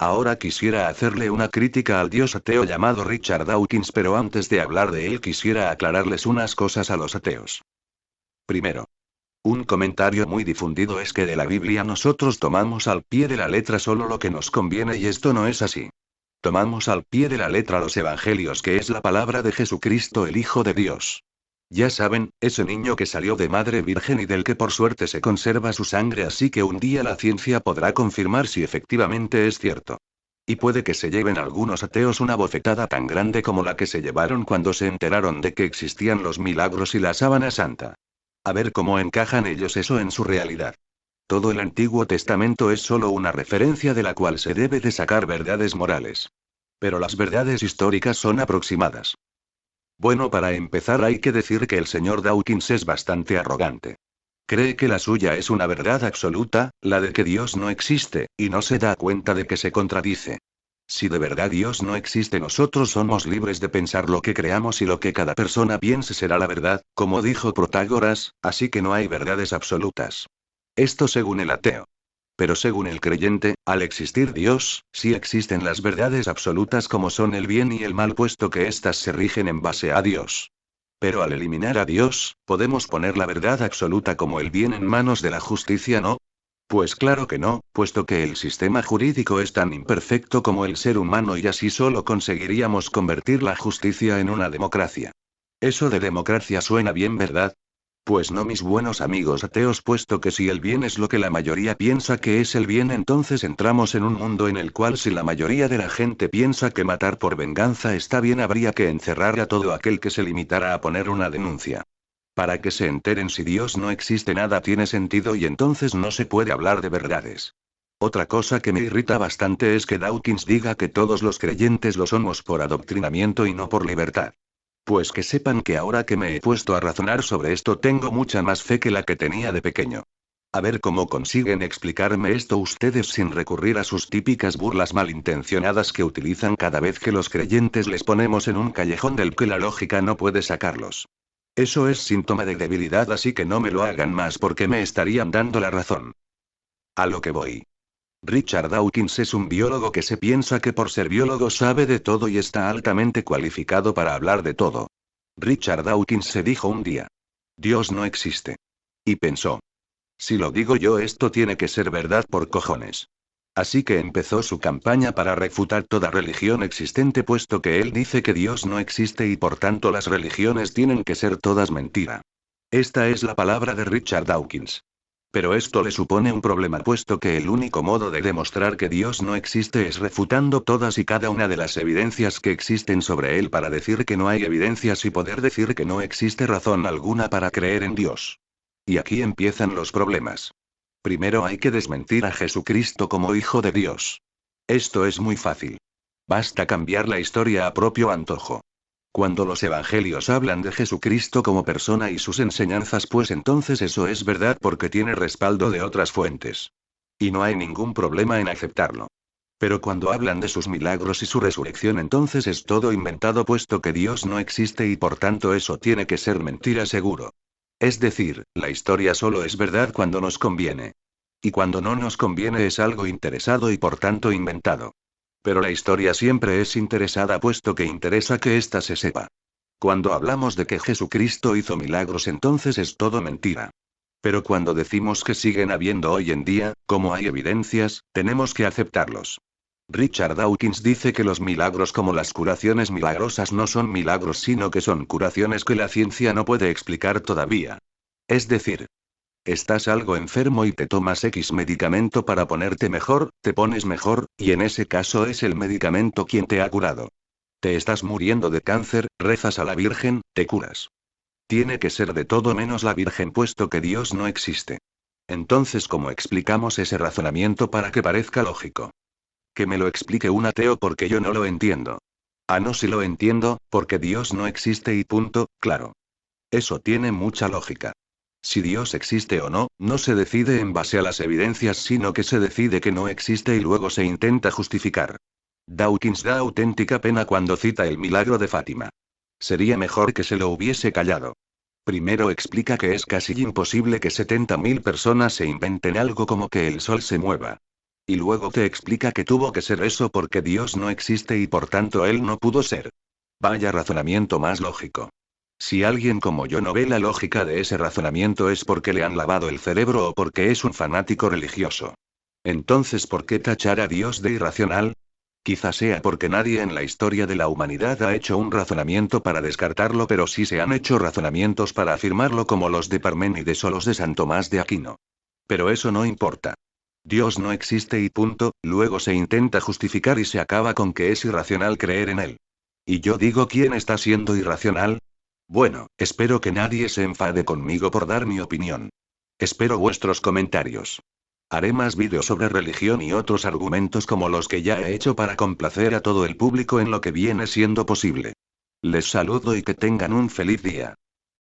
Ahora quisiera hacerle una crítica al dios ateo llamado Richard Dawkins, pero antes de hablar de él quisiera aclararles unas cosas a los ateos. Primero, un comentario muy difundido es que de la Biblia nosotros tomamos al pie de la letra solo lo que nos conviene, y esto no es así. Tomamos al pie de la letra los evangelios, que es la palabra de Jesucristo, el Hijo de Dios. Ya saben, ese niño que salió de madre virgen y del que por suerte se conserva su sangre, así que un día la ciencia podrá confirmar si efectivamente es cierto. Y puede que se lleven algunos ateos una bofetada tan grande como la que se llevaron cuando se enteraron de que existían los milagros y la sábana santa. A ver cómo encajan ellos eso en su realidad. Todo el Antiguo Testamento es solo una referencia de la cual se debe de sacar verdades morales. Pero las verdades históricas son aproximadas. Bueno, para empezar hay que decir que el señor Dawkins es bastante arrogante. Cree que la suya es una verdad absoluta, la de que Dios no existe, y no se da cuenta de que se contradice. Si de verdad Dios no existe, nosotros somos libres de pensar lo que creamos y lo que cada persona piense será la verdad, como dijo Protágoras, así que no hay verdades absolutas. Esto según el ateo. Pero según el creyente, al existir Dios, sí existen las verdades absolutas como son el bien y el mal, puesto que éstas se rigen en base a Dios. Pero al eliminar a Dios, ¿podemos poner la verdad absoluta como el bien en manos de la justicia, no? Pues claro que no, puesto que el sistema jurídico es tan imperfecto como el ser humano, y así solo conseguiríamos convertir la justicia en una democracia. Eso de democracia suena bien, ¿verdad? Pues no, mis buenos amigos ateos, puesto que si el bien es lo que la mayoría piensa que es el bien, entonces entramos en un mundo en el cual si la mayoría de la gente piensa que matar por venganza está bien, habría que encerrar a todo aquel que se limitara a poner una denuncia. Para que se enteren si Dios no existe, nada tiene sentido, y entonces no se puede hablar de verdades. Otra cosa que me irrita bastante es que Dawkins diga que todos los creyentes lo somos por adoctrinamiento y no por libertad. Pues que sepan que ahora que me he puesto a razonar sobre esto tengo mucha más fe que la que tenía de pequeño. A ver cómo consiguen explicarme esto ustedes sin recurrir a sus típicas burlas malintencionadas que utilizan cada vez que los creyentes les ponemos en un callejón del que la lógica no puede sacarlos. Eso es síntoma de debilidad, así que no me lo hagan más porque me estarían dando la razón. A lo que voy. Richard Dawkins es un biólogo que se piensa que por ser biólogo sabe de todo y está altamente cualificado para hablar de todo. Richard Dawkins se dijo un día: Dios no existe. Y pensó: si lo digo yo, esto tiene que ser verdad por cojones. Así que empezó su campaña para refutar toda religión existente, puesto que él dice que Dios no existe y por tanto las religiones tienen que ser todas mentira. Esta es la palabra de Richard Dawkins. Pero esto le supone un problema, puesto que el único modo de demostrar que Dios no existe es refutando todas y cada una de las evidencias que existen sobre él, para decir que no hay evidencias y poder decir que no existe razón alguna para creer en Dios. Y aquí empiezan los problemas. Primero hay que desmentir a Jesucristo como Hijo de Dios. Esto es muy fácil. Basta cambiar la historia a propio antojo. Cuando los evangelios hablan de Jesucristo como persona y sus enseñanzas, pues entonces eso es verdad porque tiene respaldo de otras fuentes. Y no hay ningún problema en aceptarlo. Pero cuando hablan de sus milagros y su resurrección, entonces es todo inventado, puesto que Dios no existe y por tanto eso tiene que ser mentira seguro. Es decir, la historia solo es verdad cuando nos conviene. Y cuando no nos conviene es algo interesado y por tanto inventado. Pero la historia siempre es interesada, puesto que interesa que ésta se sepa. Cuando hablamos de que Jesucristo hizo milagros, entonces es todo mentira. Pero cuando decimos que siguen habiendo hoy en día, como hay evidencias, tenemos que aceptarlos. Richard Dawkins dice que los milagros como las curaciones milagrosas no son milagros, sino que son curaciones que la ciencia no puede explicar todavía. Es decir, estás algo enfermo y te tomas X medicamento para ponerte mejor, te pones mejor, y en ese caso es el medicamento quien te ha curado. Te estás muriendo de cáncer, rezas a la Virgen, te curas. Tiene que ser de todo menos la Virgen, puesto que Dios no existe. Entonces, ¿cómo explicamos ese razonamiento para que parezca lógico? Que me lo explique un ateo, porque yo no lo entiendo. Ah, no, si lo entiendo, porque Dios no existe y punto, claro. Eso tiene mucha lógica. Si Dios existe o no, no se decide en base a las evidencias, sino que se decide que no existe y luego se intenta justificar. Dawkins da auténtica pena cuando cita el milagro de Fátima. Sería mejor que se lo hubiese callado. Primero explica que es casi imposible que 70.000 personas se inventen algo como que el sol se mueva. Y luego te explica que tuvo que ser eso porque Dios no existe y por tanto él no pudo ser. Vaya razonamiento más lógico. Si alguien como yo no ve la lógica de ese razonamiento es porque le han lavado el cerebro o porque es un fanático religioso. Entonces, ¿por qué tachar a Dios de irracional? Quizá sea porque nadie en la historia de la humanidad ha hecho un razonamiento para descartarlo, pero sí se han hecho razonamientos para afirmarlo como los de Parménides o los de San Tomás de Aquino. Pero eso no importa. Dios no existe y punto, luego se intenta justificar y se acaba con que es irracional creer en él. Y yo digo, ¿quién está siendo irracional? Bueno, espero que nadie se enfade conmigo por dar mi opinión. Espero vuestros comentarios. Haré más vídeos sobre religión y otros argumentos como los que ya he hecho para complacer a todo el público en lo que viene siendo posible. Les saludo y que tengan un feliz día.